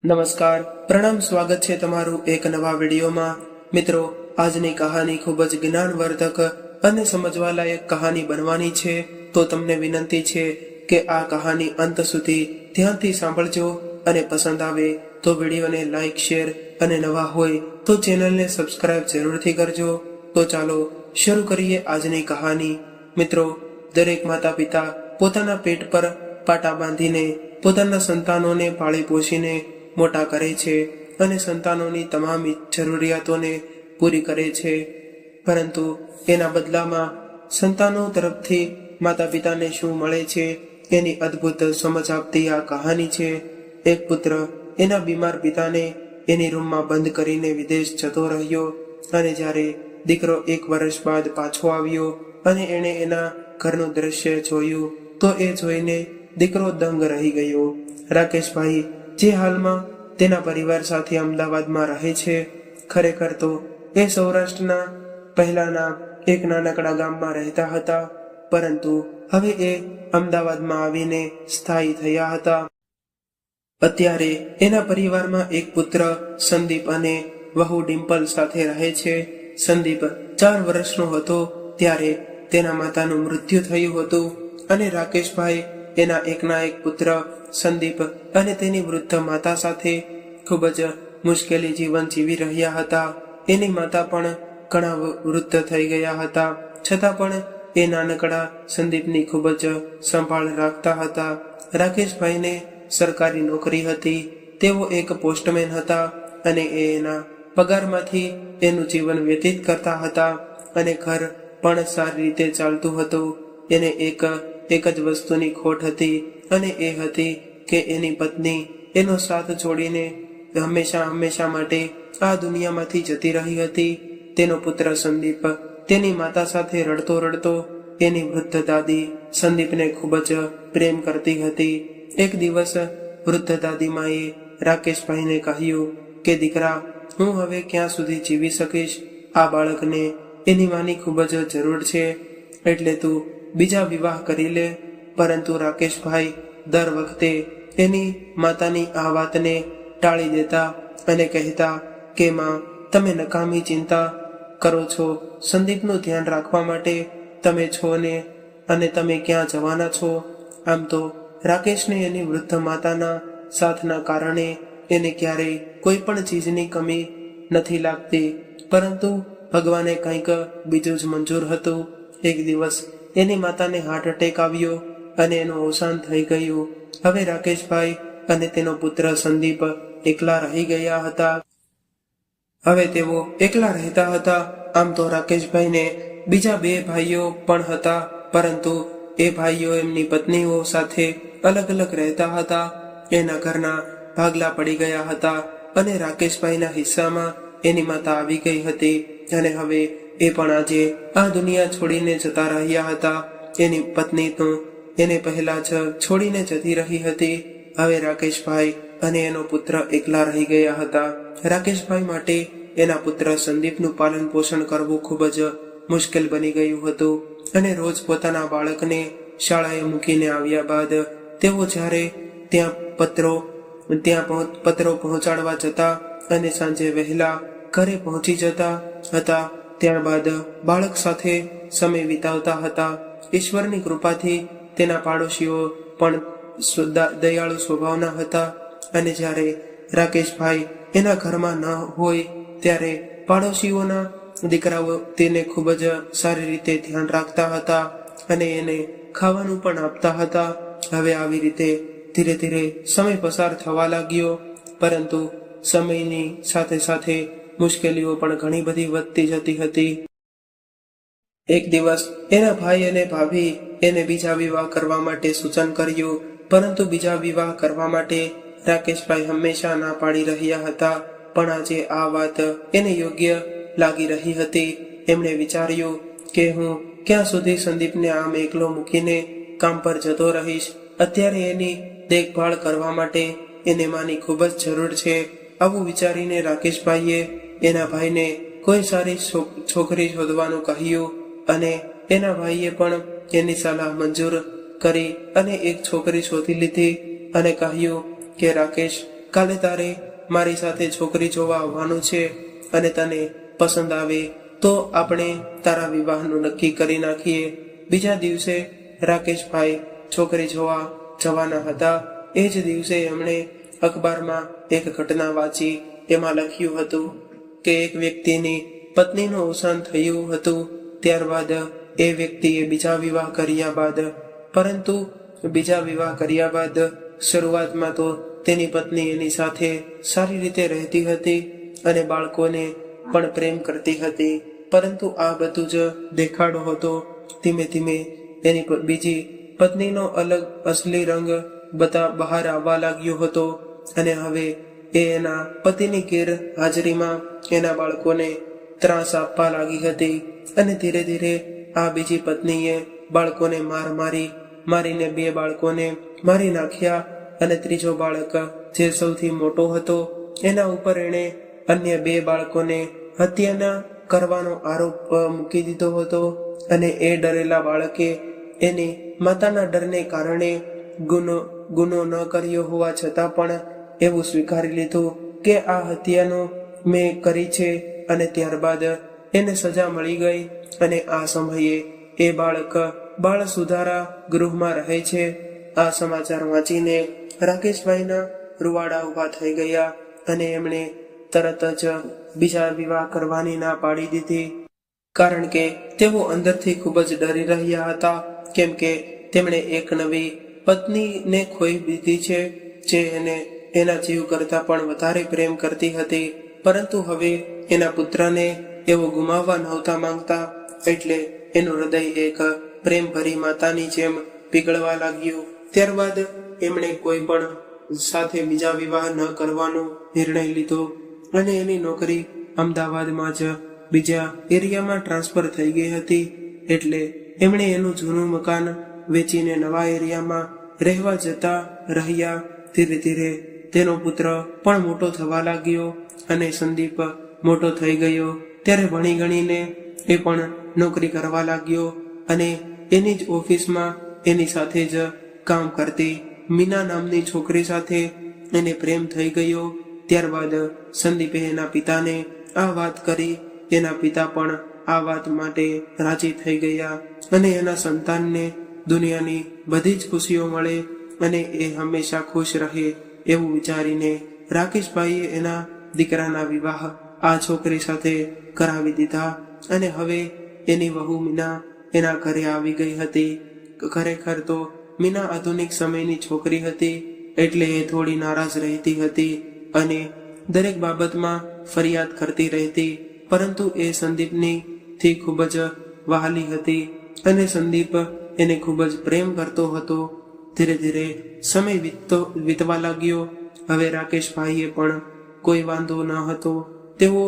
નમસ્કાર, પ્રણામ, સ્વાગત છે તમારું એક નવા વિડીયોમાં। મિત્રો, આજની કહાની ખૂબ જ જ્ઞાનવર્ધક અને સમજવાલાયક કહાની બનવાની છે, તો તમને વિનંતી છે કે આ કહાની અંત સુધી ધ્યાનથી સાંભળજો અને પસંદ આવે તો વિડીયોને લાઈક, શેર અને નવા હોય તો ચેનલને સબસ્ક્રાઇબ જરૂરથી કરજો। તો ચાલો શરૂ કરીએ આજની કહાની। મિત્રો, દરેક માતા પિતા પોતાના પેટ પર પાટા બાંધીને પોતાના સંતાનોને પાળી પોષીને મોટા કરે છે અને સંતાનોની તમામ જરૂરિયાતોને પૂરી કરે છે, પરંતુ એના બદલામાં સંતાનો તરફથી માતા પિતાને શું મળે છે એની અદ્ભુત સમજ આપતી આ કહાની છે। એક પુત્ર એના બીમાર પિતાને એની રૂમમાં બંધ કરીને વિદેશ જતો રહ્યો અને જ્યારે દીકરો 1 વર્ષ બાદ પાછો આવ્યો અને એણે એના ઘરનું દ્રશ્ય જોયું તો એ જોઈને દીકરો દંગ રહી ગયો। રાકેશભાઈ, જે હાલમાં તેના પરિવાર સાથે અમદાવાદમાં રહે છે, ખરેખર તો એ સૌરાષ્ટ્રના પહેલાના એક નાનકડા ગામમાં રહેતા હતા, પરંતુ હવે એ અમદાવાદમાં આવીને સ્થાયી થયા હતા। અત્યારે એના પરિવારમાં એક પુત્ર સંદીપ અને વહુ ડિમ્પલ સાથે રહે છે। સંદીપ 4 વર્ષનો હતો ત્યારે તેના માતાનું મૃત્યુ થયું હતું અને રાકેશભાઈ એના એકના એક પુત્ર સંદીપ અને તેની વૃદ્ધ માતા સાથે ખૂબ જ મુશ્કેલી જીવન જીવી રહ્યા હતા। એની માતા પણ ઘણા વૃદ્ધ થઈ ગયા હતા, છતાં પણ એ નાનકડા સંદીપની ખૂબ જ સંભાળ રાખતા હતા। રાકેશભાઈને સરકારી નોકરી હતી, તેઓ એક પોસ્ટમેન હતા અને એના પગારમાંથી એનું જીવન વ્યતીત કરતા હતા અને ઘર પણ સારી રીતે ચાલતું હતું। એને એક જ વસ્તુની ખોટ હતી અને એ હતી કે એની પત્ની એનો સાથ છોડીને હંમેશા માટે આ દુનિયામાંથી જતી રહી હતી। તેનો પુત્ર સંદીપ તેની માતા સાથે રડતો રડતો એની વૃદ્ધ દાદી સંદીપને ખૂબ જ પ્રેમ કરતી હતી। એક દિવસ વૃદ્ધ દાદીમાએ રાકેશભાઈને કહ્યું કે દીકરા, હું હવે ક્યાં સુધી જીવી શકીશ? આ બાળકને એની માની ખૂબ જ જરૂર છે, એટલે તું બીજા વિવાહ કરી લે। પરંતુ રાકેશભાઈ દર વખતે એની માતાની આ વાતને ટાળી દેતા અને કહેતા કે માં, તમે નકામી ચિંતા કરો છો, સંદીપનું ધ્યાન રાખવા માટે તમે છો ને, અને તમે ક્યાં જવાના છો? આમ તો રાકેશને એની વૃદ્ધ માતાના સાથના કારણે એને ક્યારેય કોઈ પણ ચીજની કમી નથી લાગતી, પરંતુ ભગવાને કંઈક બીજું જ મંજૂર હતું। એક દિવસ એની માતાને હાર્ટ એટેક આવ્યો અને એનું અવસાન થઈ ગયું। હવે રાકેશભાઈ અને તેનો પુત્ર સંદીપ એકલા રહી ગયા હતા। હવે તેઓ એકલા રહેતા હતા। આમ તો રાકેશભાઈને બીજા 2 ભાઈઓ પણ હતા, પરંતુ એ ભાઈઓ એમની પત્નીઓ સાથે અલગ અલગ રહેતા હતા। એના ઘરના ભાગલા પડી ગયા હતા અને રાકેશભાઈના હિસ્સામાં એની માતા આવી ગઈ હતી અને હવે એ પણ આજે આ દુનિયા છોડીને જતા રહ્યા હતા। એની પત્ની તો એને પહેલા જ છોડીને જતી રહી હતી। હવે રાકેશભાઈ અને એનો પુત્ર એકલા રહી ગયા હતા। રાકેશભાઈ માટે એના પુત્ર સંદીપનું પાલન પોષણ કરવું ખૂબ જ મુશ્કેલ બની ગયું હતું અને રોજ પોતાના બાળકને શાળાએ મૂકીને આવ્યા બાદ તેઓ જ્યારે ત્યાં પત્રો પહોંચાડવા જતા અને સાંજે વહેલા ઘરે પહોંચી જતા હતા। ત્યારબાદ બાળક સાથે સમય વિતાવતા હતા। ઈશ્વરની કૃપાથી તેના પાડોશીઓ પણ દયાળુ સ્વભાવના હતા અને જ્યારે રાકેશભાઈ એના ઘરમાં ન હોય ત્યારે પાડોશીઓના દીકરાઓ તેને ખૂબ જ સારી રીતે ધ્યાન રાખતા હતા અને એને ખાવાનું પણ આપતા હતા। હવે આવી રીતે ધીરે ધીરે સમય પસાર થવા લાગ્યો, પરંતુ સમયની સાથે સાથે મુશ્કેલીઓ પણ ઘણી બધી વધતી જતી હતી। એક દિવસ એના ભાઈ અને ભાભી એને બીજા વિવાહ કરવા માટે સૂચન કર્યું, પરંતુ બીજા વિવાહ કરવા માટે રાકેશભાઈ હંમેશા ના પાડી રહ્યા હતા। પણ આજે આ વાત એને યોગ્ય લાગી રહી હતી। એમણે વિચાર્યું કે હું ક્યાં સુધી સંદીપને આમ એકલો મૂકીને કામ પર જતો રહીશ? અત્યારે એની દેખભાળ કરવા માટે એને માની ખૂબ જ જરૂર છે। આવું વિચારીને રાકેશભાઈએ એના ભાઈને કોઈ સારી છોકરી શોધવાનું કહ્યું અને એના ભાઈએ પણ એની સલાહ મંજૂર કરી અને એક છોકરી શોધી લીધી અને કહ્યું કે રાકેશ, કાલે તારે મારી સાથે છોકરી જોવા આવવાનું છે અને તને પસંદ આવે તો આપણે તારા વિવાહનું નક્કી કરી નાખીએ. બીજા દિવસે રાકેશભાઈ છોકરી જોવા જવાના હતા. એ જ દિવસે એમણે અખબારમાં એક ઘટના વાંચી. એમાં લખ્યું હતું કે એક વ્યક્તિની પત્નીનું અવસાન થયું હતું. ત્યારબાદ એ વ્યક્તિએ બીજા વિવાહ કર્યા બાદ શરૂઆતમાં તો તેની પત્ની એની સાથે સારી રીતે રહેતી હતી અને બાળકોને પણ પ્રેમ કરતી હતી, પરંતુ આ બધું જ દેખાડો હતો. ધીમે ધીમે એની બીજી પત્નીનો અલગ અસલી રંગ બહાર આવવા લાગ્યો હતો અને હવે એ એના પતિની ગેરહાજરીમાં એના બાળકોને ત્રાસ આપવા લાગી હતી. અને ધીરે ધીરે આ બીજી પત્નીએ બાળકોને મારીને 2 બાળકોને મારી નાખ્યા અને ત્રીજો બાળક જે સૌથી મોટો હતો એના ઉપર એણે અન્ય 2 બાળકોને હત્યાના કરવાનો આરોપ મૂકી દીધો હતો. અને એ ડરેલા બાળકે એની માતાના ડરને કારણે ગુનો ન કર્યો હોવા છતાં પણ એવું સ્વીકારી લીધું કે આ હત્યાનો મેં કરી છે અને ત્યારબાદ એને સજા મળી ગઈ. અને આ સમયે એ બાળક બાળ સુધારા ગૃહમાં રહે છે. આ સમાચાર વાંચીને રાકેશભાઈના રૂવાડા ઊભા થઈ ગયા અને એમણે તરત જ બીજા વિવાહ કરવાની ના પાડી દીધી, કારણ કે તેઓ અંદરથી ખૂબ જ ડરી રહ્યા હતા. કેમ કે તેમણે એક નવી પત્નીને ખોઈ દીધી છે જે એને એના જીવ કરતાં પણ વધારે પ્રેમ કરતી હતી, પરંતુ હવે એના પુત્રને એવો ગુમાવવા નહોતા માંગતા. એટલે એનું હૃદય એક પ્રેમભરી માતાની જેમ પીગળવા લાગ્યું. ત્યારબાદ એમણે કોઈ પણ સાથે બીજા વિવાહ ન કરવાનો નિર્ણય લીધો અને એની નોકરી અમદાવાદમાં જ બીજા એરિયામાં ટ્રાન્સફર થઈ ગઈ હતી. એટલે એમણે એનું જૂનું મકાન વેચીને નવા એરિયામાં રહેવા જતા રહ્યા. ધીરે ધીરે તેનો પુત્ર પણ મોટો થવા લાગ્યો અને સંદીપ મોટો થઈ ગયો. ત્યારે ભણી ગણીને એ પણ નોકરી કરવા લાગ્યો અને એની જ ઓફિસમાં એની સાથે જ કામ કરતી મીના નામની છોકરી સાથે એને પ્રેમ થઈ ગયો. ત્યારબાદ સંદીપે એના પિતાને આ વાત કરી. એના પિતા પણ આ વાત માટે રાજી થઈ ગયા અને એના સંતાનને દુનિયાની બધી જ ખુશીઓ મળે અને એ હંમેશા ખુશ રહે એવું વિચારીને રાકેશભાઈએ એના દીકરાના વિવાહ આ છોકરી સાથે કરાવી દીધા. અને હવે એની વહુ મીના એના ઘરે આવી ગઈ હતી. ખરેખર તો મીના આધુનિક સમયની છોકરી હતી, એટલે એ થોડી નારાજ રહેતી હતી અને દરેક બાબતમાં ફરિયાદ કરતી રહેતી, પરંતુ એ સંદીપની થી ખૂબ જ વહાલી હતી અને સંદીપ એને ખૂબ જ પ્રેમ કરતો હતો. ધીરે ધીરે સમય વીતવા લાગ્યો. હવે રાકેશભાઈએ પણ કોઈ વાંધો ન હતો. તેઓ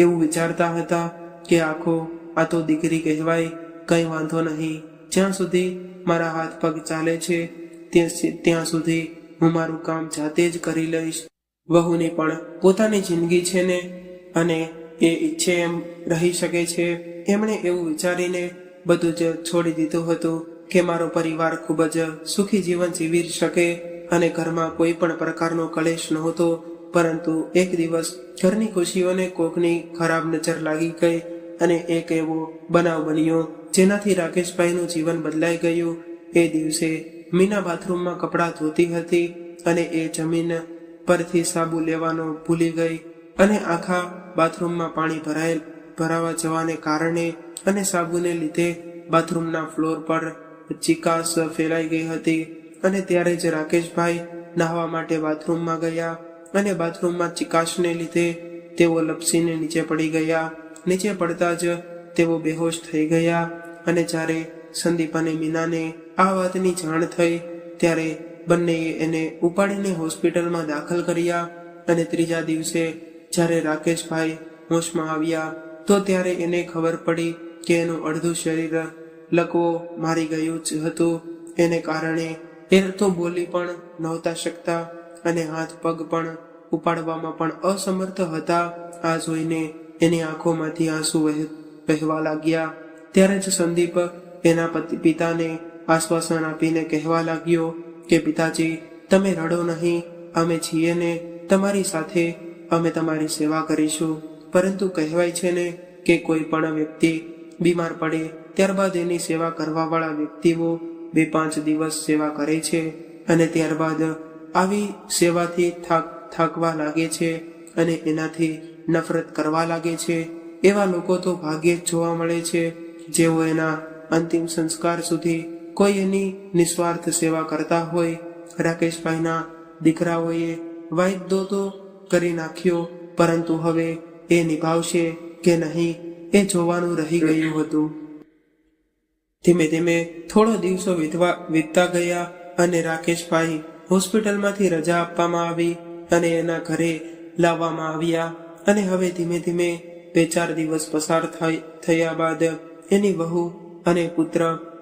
એવું વિચારતા હતા કે આ તો દીકરી કહેવાય, કંઈ વાંધો નહીં. જ્યાં સુધી મારા હાથ પગ ચાલે છે ત્યાં સુધી હું મારું કામ જાતે જ કરી લઈશ. વહુની પણ પોતાની જિંદગી છે ને અને એ ઈચ્છે એમ રહી શકે છે. એમણે એવું વિચારીને બધું જ છોડી દીધું હતું કે મારો પરિવાર ખૂબ જ સુખી જીવન જીવી શકે અને ઘરમાં કોઈ પણ પ્રકારનો કલેશ નહોતો. પરંતુ એક દિવસ ઘરની ખુશીઓને કોકની ખરાબ નજર લાગી ગઈ અને એક એવો બનાવ બન્યો જેનાથી રાકેશભાઈનું જીવન બદલાઈ ગયું. એ દિવસે મીના બાથરૂમમાં કપડાં ધોતી હતી અને એ જમીન પરથી સાબુ લેવાનો ભૂલી ગઈ અને આખા બાથરૂમમાં પાણી ભરાવા જવાને કારણે અને સાબુને લીધે બાથરૂમના ફ્લોર પર ચીકાશ ફેલાઈ ગઈ હતી. અને ત્યારે જ રાકેશભાઈ નહાવા માટે બાથરૂમમાં ગયા અને બાથરૂમમાં ચીકાશને લીધે તેઓ લપસીને નીચે પડી ગયા. નીચે પડતા જ તેઓ બેહોશ થઈ ગયા અને જ્યારે સંદીપ અને મીનાને આ વાતની જાણ થઈ ત્યારે બંનેએ એને ઉપાડીને હોસ્પિટલમાં દાખલ કર્યા. અને ત્રીજા દિવસે જ્યારે રાકેશભાઈ હોશમાં આવ્યા તો ત્યારે એને ખબર પડી કે એનું અડધું શરીર લકવો મારી ગયું જ હતું. એને કારણે એ તો બોલી પણ નહોતા શકતા અને હાથ પગ પણ ઉપાડવામાં પણ અસમર્થ હતા. આ જોઈને એની આંખોમાંથી આંસુ વહેવા લાગ્યા. ત્યારે જ સંદીપ એના પિતાને આશ્વાસન આપીને કહેવા લાગ્યો કે પિતાજી, તમે રડો નહીં, અમે છીએ ને, તમારી સાથે અમે તમારી સેવા કરીશું. પરંતુ કહેવાય છે ને કે કોઈ પણ વ્યક્તિ બીમાર પડે ત્યારબાદ એની સેવા કરવાવાળા વ્યક્તિઓ 2-5 દિવસ સેવા કરે છે અને ત્યારબાદ આવી સેવાથી થાકવા લાગે છે અને એનાથી નફરત કરવા લાગે છે. એવા લોકો તો ભાગ્યે જ જોવા મળે છે, જેઓ એના અંતિમ સંસ્કાર સુધી કોઈ એની નિસ્વાર્થ સેવા કરતા હોય. રાકેશભાઈના દીકરાઓએ વાયદો તો કરી નાખ્યો, પરંતુ હવે એ નિભાવશે કે નહીં એ જોવાનું રહી ગયું હતું. ધીમે ધીમે થોડા દિવસો વીતતા ગયા અને રાકેશભાઈ હોસ્પિટલમાંથી રજા આપવામાં આવી અને એના ઘરે લાવવામાં આવ્યા. અને હવે ધીમે ધીમે 2-4 દિવસ પસાર થયા બાદ એની વહુ અને પુત્ર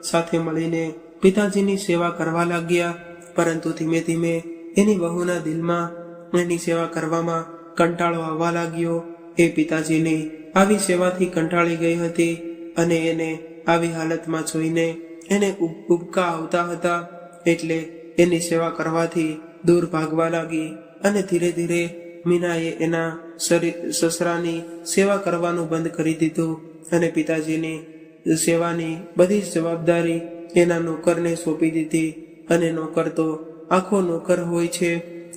સાથે મળીને પિતાજીની સેવા કરવા લાગ્યા. પરંતુ ધીમે ધીમે એની વહુના દિલમાં એની સેવા કરવામાં કંટાળો આવવા લાગ્યો. એ પિતાજીની આવી સેવાથી કંટાળી ગઈ હતી અને એને આવી હાલતમાં જોઈને એને ઉબકા આવતા હતા. એટલે એની સેવા કરવાથી દૂર ભાગવા લાગી અને ધીરે ધીરે મીનાએ એના સસરાની સેવા કરવાનું બંધ કરી દીધું અને પિતાજીની સેવાની બધી જ જવાબદારી એના નોકરને સોંપી દીધી. અને નોકર તો આખો નોકર હોય છે,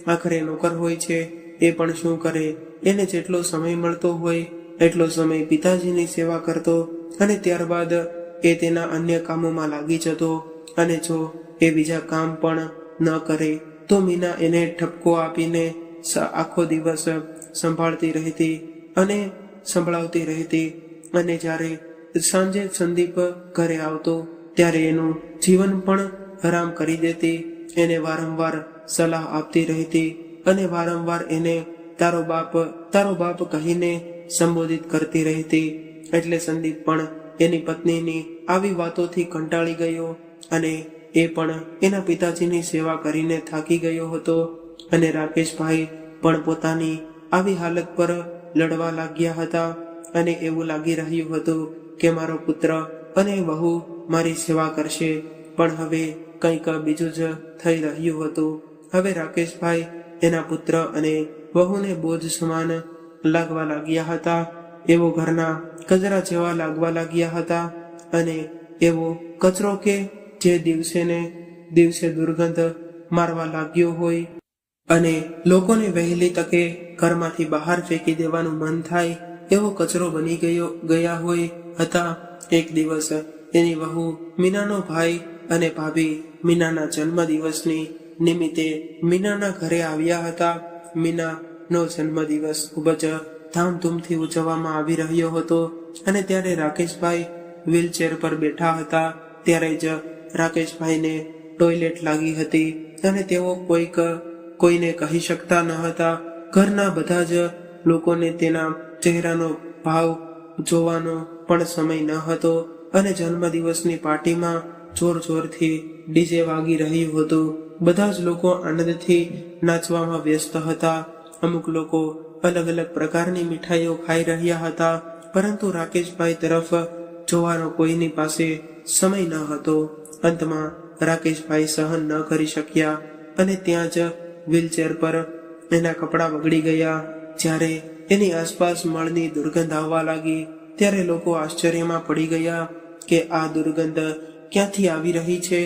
આખરે નોકર હોય છે. એ પણ શું કરે, એને જેટલો સમય મળતો હોય એટલો સમય પિતાજીની સેવા કરતો અને ત્યારબાદ એ તેના અન્ય કામોમાં લાગી જતો. અને જો એ બીજા કામ પણ ન કરે તો મીના એને ઠપકો આપીને આખો દિવસ સંભાળતી રહેતી અને સંભળાવતી રહેતી. અને જ્યારે સાંજે સંદીપ ઘરે આવતો ત્યારે એનું જીવન પણ હરામ કરી દેતી. એને વારંવાર સલાહ આપતી રહેતી અને વારંવાર એને તારો બાપ કહીને સંબોધિત કરતી રહેતી. એટલે સંદીપ પણ એની પત્નીની આવી વાતોથી કંટાળી ગયો અને એ પણ એના પિતાજીની સેવા કરીને થાકી ગયો હતો. અને રાકેશભાઈ પણ પોતાની આવી હાલત પર લડવા લાગ્યા હતા અને એવું લાગી રહ્યું હતું કે મારો પુત્ર અને વહુ મારી સેવા કરશે, પણ હવે કંઈક બીજું જ થઈ રહ્યું હતું. હવે રાકેશભાઈ એના પુત્ર અને વહુને બોજ સમાન લાગવા લાગ્યા હતા. એવો ઘરના કચરા જેવા લાગવા લાગ્યા હતા અને એવો કચરો કે જે દિવસે ને દિવસે દુર્ગંધ મારવા લાગ્યો હોય અને લોકોને વહેલી તકે ઘરમાંથી બહાર ફેંકી દેવાનું મન થાય એવો કચરો બની ગયા હોય હતા. એક દિવસ એની વહુ મીનાનો ભાઈ અને ભાભી મીનાના જન્મદિવસની નિમિત્તે મીનાના ઘરે આવ્યા હતા. મીનાનો જન્મદિવસ ખૂબ જ ધામધૂમથી ઉજવવામાં આવી રહ્યો હતો અને ત્યારે રાકેશભાઈ વ્હીલચેર પર બેઠા હતા. ત્યારે જ રાકેશભાઈને ટોયલેટ લાગી હતી અને તેઓ કોઈને કહી શકતા ન હતા. ઘરના બધા જ લોકોને તેના ચહેરાનો ભાવ જોવાનો પણ સમય ન હતો અને જન્મદિવસની પાર્ટીમાં જોર જોરથી ડીજે વાગી રહ્યું હતું. બધા જ લોકો આનંદથી નાચવામાં વ્યસ્ત હતા. અમુક લોકો અલગ અલગ પ્રકારની મીઠાઈઓ ખાઈ રહ્યા હતા, પરંતુ રાકેશભાઈ તરફ જોવાનો કોઈની પાસે સમય ન હતો. અંતમાં રાકેશભાઈ સહન ન કરી શક્યા અને ત્યાં જ વ્હીલચેર પર એના કપડાં બગડી ગયા. જ્યારે એની આસપાસ મળની દુર્ગંધ આવવા લાગી ત્યારે લોકો આશ્ચર્યમાં પડી ગયા કે આ દુર્ગંધ ક્યાંથી આવી રહી છે.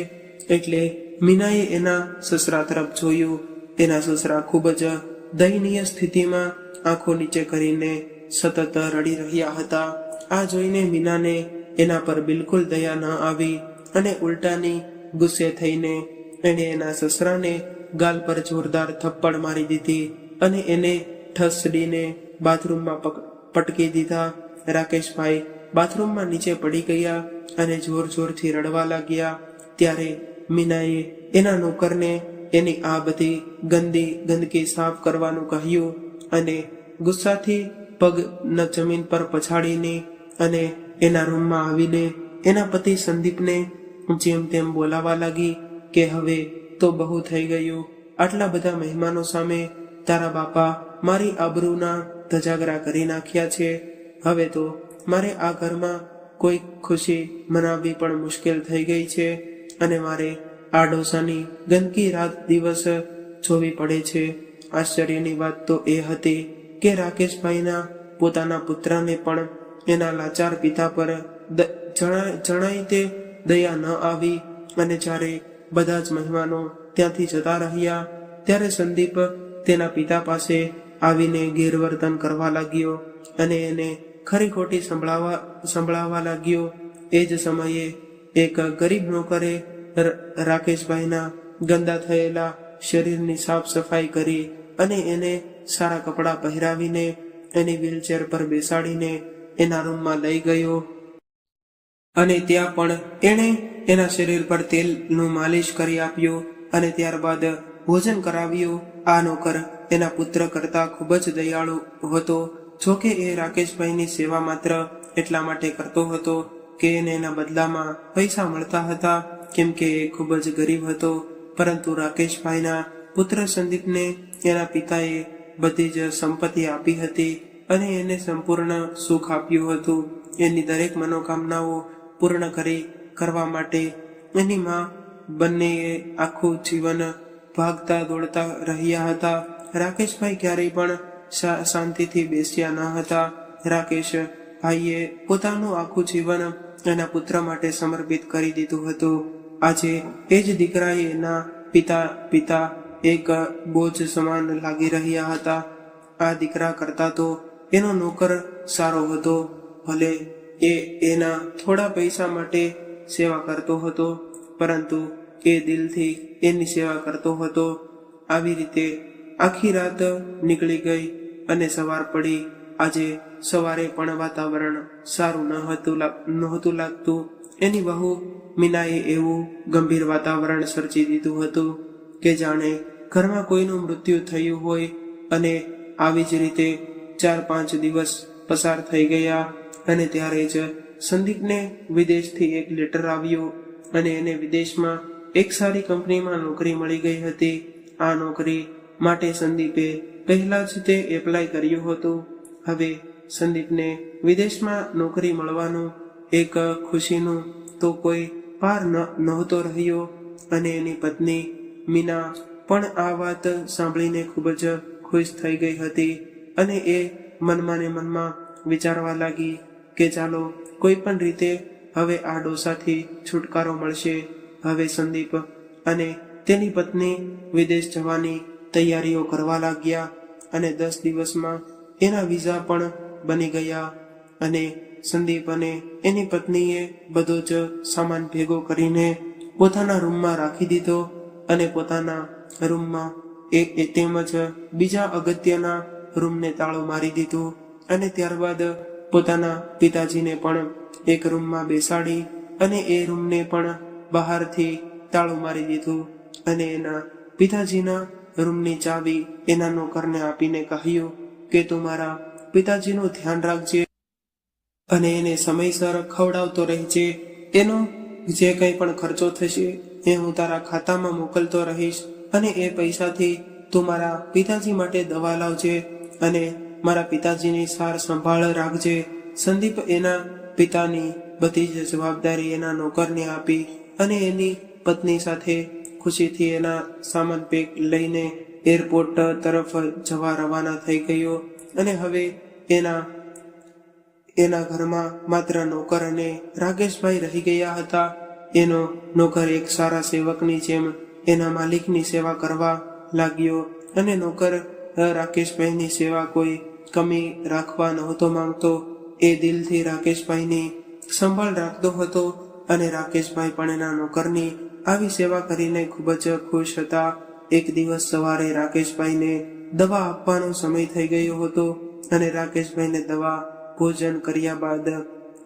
એટલે મીનાએ એના સસરા તરફ જોયું. એના સસરા ખૂબ જ દયનીય સ્થિતિમાં આંખો નીચે કરીને સતત રડી રહ્યા હતા. આ જોઈને મીનાને એના પર બિલકુલ દયા ન આવી અને ઉલટાની ગુસ્સે થઈને એણે એના સસરાને ગાલ પર જોરદાર થપ્પડ મારી દીધી અને એને ઠસડીને બાથરૂમમાં પટકી દીધા. રાકેશભાઈ બાથરૂમમાં નીચે પડી ગયા અને જોર જોરથી રડવા લાગ્યા. ત્યારે મીનાએ એના નોકરને એની આ બધી ગંદકી સાફ કરવાનું કહ્યું અને ગુસ્સાથી પગ જમીન પર પછાડીને અને એના રૂમમાં આવીને એના પતિ સંદીપને જેમ તેમ બોલાવા લાગી કે હવે તો બહુ થઈ ગયું. આટલા બધા મહેમાનો સામે તારા બાપા મારી આબરૂના ધજાગરા કરી નાખ્યા છે. હવે તો મારે આ ઘરમાં કોઈ ખુશી મનાવવી પણ મુશ્કેલ થઈ ગઈ છે અને મારે આ ડોસાની ગંદકી રાત દિવસ જોવી પડે છે. આશ્ચર્યની વાત તો એ હતી કે રાકેશભાઈના પોતાના પુત્રને પણ એના લાચાર પિતા પર જણાય તે દયા ન આવી અને જ્યારે બધા જ મહેમાનો ત્યાંથી જતા રહ્યા ત્યારે સંદીપ તેના પિતા પાસે આવીને ગેરવર્તન કરવા લાગ્યો અને એને ખરી ખોટી સંભળાવવા લાગ્યો. એ જ સમયે એક ગરીબ નોકરે રાકેશભાઈના ગંદા થયેલા શરીરની સાફ સફાઈ કરી અને એને સારા કપડાં પહેરાવીને એની વ્હીલચેર પર બેસાડીને એના રૂમમાં લઈ ગયો અને ત્યાં પણ એણે એના શરીર પર તેલનું માલિશ કરી આપ્યું અને ત્યારબાદ ભોજન કરાવ્યું. આ નોકર એના પુત્ર કરતા ખૂબ જ દયાળુ હતો. જોકે એ રાકેશભાઈની સેવા માત્ર એટલા માટે કરતો હતો કે એને એના બદલામાં પૈસા મળતા હતા, કેમ કે એ ખૂબ જ ગરીબ હતો. પરંતુ રાકેશભાઈના પુત્ર સંદીપને એના પિતાએ બધી જ સંપત્તિ આપી હતી અને એને સંપૂર્ણ સુખ આપ્યું હતું. એની દરેક મનોકામનાઓ પૂર્ણ કરવા માટે એની માં બંનેએ આખું જીવન ભાગતા દોડતા રહ્યા હતા. રાકેશભાઈ ક્યારેય પણ શાંતિથી બેસ્યા ન હતા. રાકેશ ભાઈએ પોતાનું આખું જીવન એના પુત્ર માટે સમર્પિત કરી દીધું હતું. આજે એ જ દીકરાએ એના પિતા એક બોજ સમાન લાગી રહ્યા હતા. આ દીકરા કરતા તો એનો નોકર સારો હતો. ભલે એ એના થોડા પૈસા માટે સેવા કરતો હતો, પરંતુ એ દિલથી એની સેવા કરતો હતો. આવી રીતે આખી રાત નીકળી ગઈ અને સવાર પડી. આજે સવારે પણ વાતાવરણ સારું નહોતું લાગતું. એની વહુ મીનાએ એવું ગંભીર વાતાવરણ સર્જી દીધું હતું કે જાણે ઘરમાં કોઈનું મૃત્યુ થયું હોય. અને આવી જ રીતે 4-5 દિવસ પસાર થઈ ગયા અને ત્યારે જ સંદીપને વિદેશથી એક લેટર આવ્યો અને એને વિદેશમાં એક સારી કંપનીમાં નોકરી મળી ગઈ હતી. આ નોકરી માટે સંદીપે પહેલા જ તે એપ્લાય કર્યું હતું. હવે સંદીપને વિદેશમાં નોકરી મળવાનું એક ખુશીનું તો કોઈ પાર નહોતો રહ્યો અને એની પત્ની મીના પણ આ વાત સાંભળીને ખૂબ જ ખુશ થઈ ગઈ હતી અને એ મનમાં ને મનમાં વિચારવા લાગી કે ચાલો કોઈ પણ રીતે હવે આ ડોસાથી છુટકારો મળશે. હવે સંદીપ અને તેની પત્ની વિદેશ જવાની તૈયારીઓ કરવા લાગ્યા અને 10 દિવસમાં એના વિઝા પણ બની ગયા અને સંદીપ અને એની પત્નીએ બધો જ સામાન ભેગો કરીને પોતાના રૂમમાં રાખી દીધો અને પોતાના રૂમમાં તેમજ બીજા અગત્યના રૂમને તાળું મારી દીધું અને ત્યારબાદ પોતાના પિતાજીને પણ એક રૂમમાં બેસાડી અને એ રૂમને પણ બહારથી તાળું મારી દીધું અને એના પિતાજીના રૂમની ચાવી એના નોકરને આપીને કહ્યું કે તું મારા પિતાજીનું ધ્યાન રાખજે અને એને સમયસર ખવડાવતો રહેજે. એનો જે કંઈ પણ ખર્ચો થશે એ હું તારા ખાતામાં મોકલતો રહીશ અને એ પૈસાથી તું મારા પિતાજી માટે દવા લાવજે અને મારા પિતાજીની સાર સંભાળ રાખજે. સંદીપ એના પિતાની બધી જ જવાબદારી એના નોકરને આપી અને એની પત્ની સાથે ખુશીથી એના સામાન પેક લઈને એરપોર્ટ તરફ જવા રવાના થઈ ગયો અને હવે એના ઘરમાં માત્ર નોકર અને રાકેશભાઈ રહી ગયા હતા. એનો નોકર એક સારા સેવકની જેમ એના માલિકની સેવા કરવા લાગ્યો અને નોકર રાકેશભાઈની સેવા કોઈ કમી રાખવા નહોતો માંગતો. એ દિલથી રાકેશભાઈની સંભાળ રાખતો હતો અને રાકેશભાઈ પણ એના નોકરની આવી સેવા કરીને ખૂબ જ ખુશ હતા. એક દિવસ સવારે રાકેશભાઈને દવા આપવાનો સમય થઈ ગયો હતો અને રાકેશભાઈને દવા ભોજન કર્યા બાદ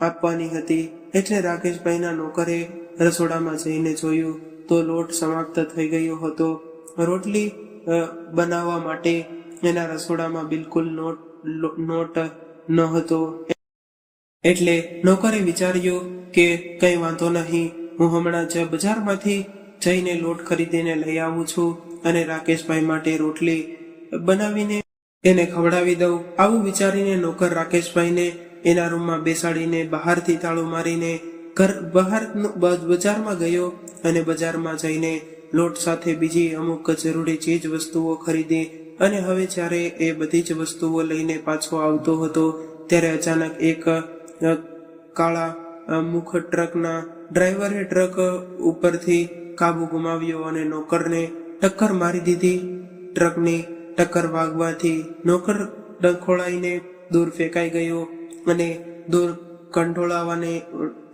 આપવાની હતી. એટલે રાકેશભાઈના નોકરે રસોડામાં જઈને જોયું તો લોટ સમાપ્ત થઈ ગયો હતો. રોટલી બનાવવા માટે એના રસોડામાં બિલકુલ નોટ ન હતો. એટલે નોકરે વિચાર્યું કે કંઈ વાંધો નહીં, હું હમણાં જ બજારમાંથી જઈને લોટ ખરીદીને લઈ આવું છું અને રાકેશભાઈ માટે રોટલી બનાવીને એને ખવડાવી દઉં. આવું વિચારીને નોકર રાકેશભાઈને એના રૂમમાં બેસાડીને બહારથી તાળું મારીને બજારમાં ગયો અને બજારમાં જઈને લોટ સાથે બીજી અમુક જરૂરી ચીજ વસ્તુઓ ખરીદી અને હવે જ્યારે એ બધી જ વસ્તુઓ લઈને પાછો આવતો હતો ત્યારે અચાનક એક કાળા મુખ ટ્રકના ડ્રાઈવરે ટ્રક ઉપરથી કાબુ ગુમાવ્યો અને નોકરને ટક્કર મારી દીધી. ટ્રકની ટક્કર વાગવાથી નોકર ડખોળાઈને દૂર ફેંકાઈ ગયો અને દૂર કંઠોળાવાને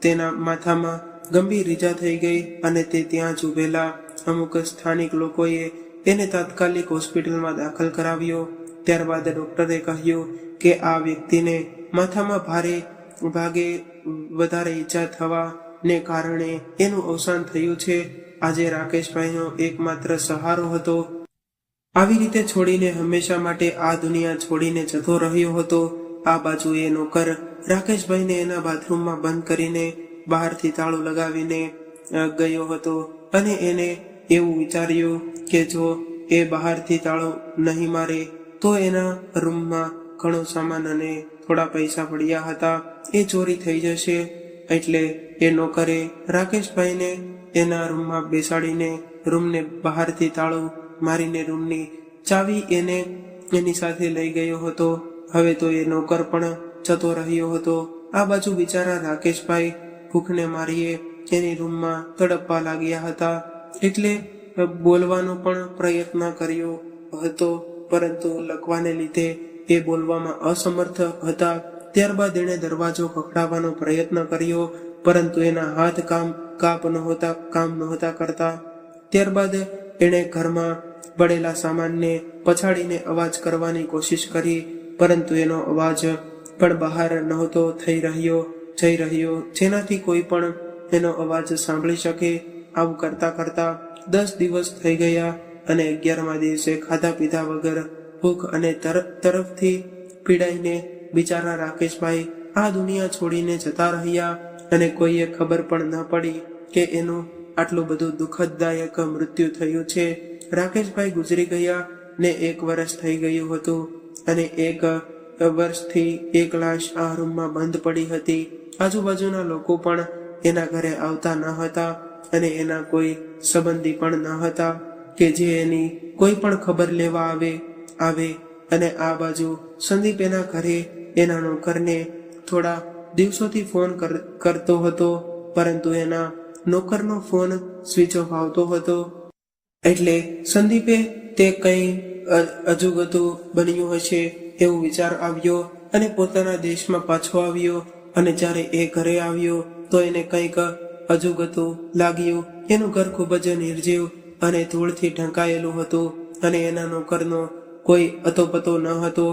તેના માથામાં ગંભીર ઈજા થઈ ગઈ અને તે ત્યાં જ ઉભેલા અમુક સ્થાનિક લોકોએ એને તાત્કાલિક હોસ્પિટલમાં દાખલ કરાવ્યો. ત્યારબાદ ડોક્ટરે કહ્યું કે આ વ્યક્તિને માથામાં ભાગે વધારે ઈજા થવાને કારણે એનું અવસાન થયું છે. આજે રાકેશભાઈનો એકમાત્ર સહારો હતો. આવી રીતે છોડીને હંમેશા માટે આ દુનિયા છોડીને જતો રહ્યો હતો. આ બાજુ એ નોકર રાકેશભાઈને એના બાથરૂમમાં બંધ કરીને બહારથી તાળું લગાવીને ગયો હતો અને એને એવું વિચાર્યું કે જો એ બહારથી તાળું નહીં મારે તો એના રૂમમાં ઘણો સામાન અને થોડા પૈસા પડ્યા હતા એ ચોરી થઈ જશે. એટલે એ નોકરે રાકેશભાઈને એના રૂમમાં બેસાડીને રૂમને બહારથી તાળું મારીને રૂમની ચાવી એની સાથે લઈ ગયો હતો. હવે તો એ નોકર પણ જતો રહ્યો હતો. આ બાજુ બિચારા રાકેશભાઈ ભૂખને મારીએ એની રૂમમાં તડપવા લાગ્યા હતા. એટલે બોલવાનો પણ પ્રયત્ન કર્યો હતો પરંતુ લખવાને લીધે એ બોલવામાં અસમર્થ હતા. ત્યારબાદ એણે દરવાજો ખખડાવવાનો પ્રયત્ન કર્યો પરંતુ એના હાથ કામ નહોતા કરતા. ત્યારબાદ એણે ઘરમાં પડેલા સામાનને પછાડીને અવાજ કરવાની કોશિશ કરી પરંતુ એનો અવાજ પણ બહાર નહોતો જઈ રહ્યો જેનાથી કોઈ પણ એનો અવાજ સાંભળી શકે. આવું કરતા 10 દિવસ થઈ ગયા અને 11મા દિવસે ખાધા પીધા વગર ભૂખ અને તરફથી પીડાઈને બિચારા રાકેશભાઈ આ દુનિયા છોડીને જતા રહ્યા અને કોઈએ ખબર પણ ન પડી કે એનું આટલું બધું દુઃખદાયક મૃત્યુ થયું છે. રાકેશભાઈ ગુજરી ગયા ને 1 વર્ષ થઈ ગયું હતું અને 1 વર્ષથી એક લાશ આ રૂમમાં બંધ પડી હતી. આજુબાજુના લોકો પણ એના ઘરે આવતા ન હતા અને એના કોઈ સંબંધી પણ ન હતા કે જે એની કોઈ પણ ખબર લેવા આવે. અને આ બાજુ સંદીપ એના ઘરે એના નોકરને થોડા દિવસોથી ફોન કરતો હતો પરંતુ એના નોકરનો ફોન સ્વિચ ઓફ આવતો હતો. એટલે સંદીપે તે કંઈ અજુગતું બન્યું હશે એવું વિચાર આવ્યો અને પોતાના દેશમાં પાછો આવ્યો. અને જ્યારે એ ઘરે આવ્યો તો એને કંઈક અજુગતું લાગ્યું. એનું ઘર ખૂબ જ નિર્જીવ અને ધૂળથી ઢંકાયેલું હતું અને એના નોકરનો કોઈ અતોપતો ન હતો.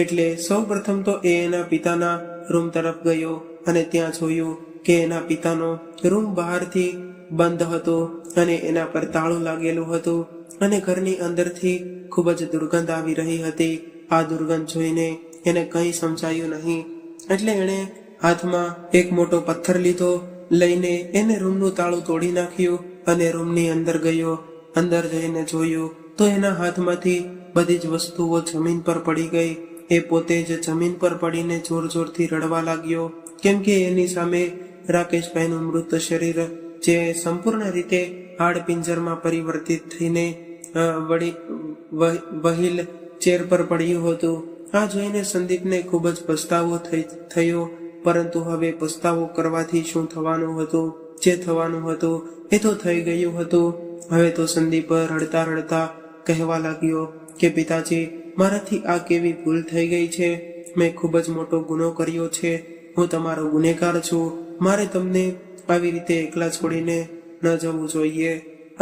એટલે સૌ પ્રથમ તો એ એના પિતાના રૂમ તરફ ગયો અને ત્યાં જોયું કે એના પિતાનો રૂમ બહારથી બંધ હતો અને એના પર તાળું લાગેલું હતું અને ઘરની અંદરથી ખૂબ જ દુર્ગંધ આવી રહી હતી. આ દુર્ગંધ જોઈને એને કંઈ સમજાયું નહીં. એટલે એણે હાથમાં એક મોટો પથ્થર લીધો. લઈને એને રૂમનું તાળું તોડી નાખ્યું અને રૂમની અંદર ગયો. અંદર જઈને જોયું તો એના હાથમાંથી બધી જ વસ્તુઓ જમીન પર પડી ગઈ. એ પોતે જ જમીન પર પડીને જોરથી રડવા લાગ્યો કેમ કે એની સામે રાકેશભાઈનું મૃત શરીર જે સંપૂર્ણ રીતે હાડપિંજરમાં પરિવર્તિત થઈને વહીલ ચેર પર પડ્યું હતું. આ જોઈને સંદીપને ખૂબ જ પસ્તાવો થયો પરંતુ હવે પસ્તાવો કરવાથી શું થવાનું હતું? જે થવાનું હતું એ તો થઈ ગયું હતું. હવે તો સંદીપ રડતા કહેવા લાગ્યો કે પિતાજી, મારાથી આ કેવી ભૂલ થઈ ગઈ છે. મેં ખૂબ જ મોટો ગુનો કર્યો છે. હું તમારો ગુનેગાર છું. મારે તમને આવી રીતે એકલા છોડીને ન જવું જોઈએ.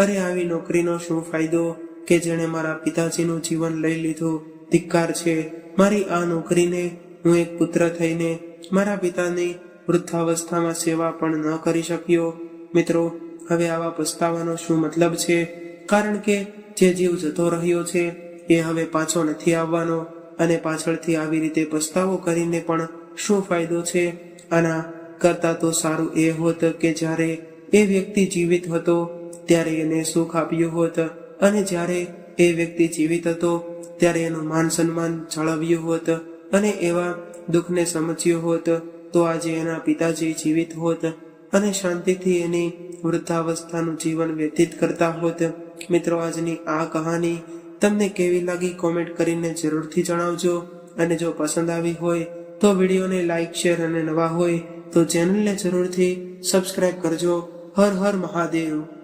અરે આવી નોકરીનો શું ફાયદો કે જેણે મારા પિતાજીનું જીવન લઈ લીધું. ધિક્કાર છે મારી આ નોકરીને. હું એક પુત્ર થઈને મારા પિતાની વૃદ્ધાવસ્થામાં સેવા પણ ન કરી શક્યો. મિત્રો, હવે આવા પસ્તાવાનો શું મતલબ છે? કારણ કે જે જીવ જતો રહ્યો છે એ હવે પાછો નથી આવવાનો અને પાછળથી આવી રીતે પસ્તાવો કરીને પણ શું ફાયદો છે? આના કરતા તો સારું એ હોત કે જ્યારે એ વ્યક્તિ જીવિત હતો ત્યારે એને સુખ આપ્યું હોત અને જ્યારે એ વ્યક્તિ જીવિત હતો ત્યારે એનું માન સન્માન જાળવ્યું હોત અને એવા દુઃખને સમજ્યું હોત તો આજે એના પિતાજી જીવિત હોત અને શાંતિથી એની વૃદ્ધાવસ્થાનું જીવન વ્યતીત કરતા હોત. મિત્રો, આજની આ કહાની તમને કેવી લાગી કોમેન્ટ કરીને જરૂરથી જણાવજો અને જો પસંદ આવી હોય તો વિડીયોને લાઈક શેર અને નવા હોય તો ચેનલને જરૂરથી સબસ્ક્રાઇબ કરજો. હર હર મહાદેવ.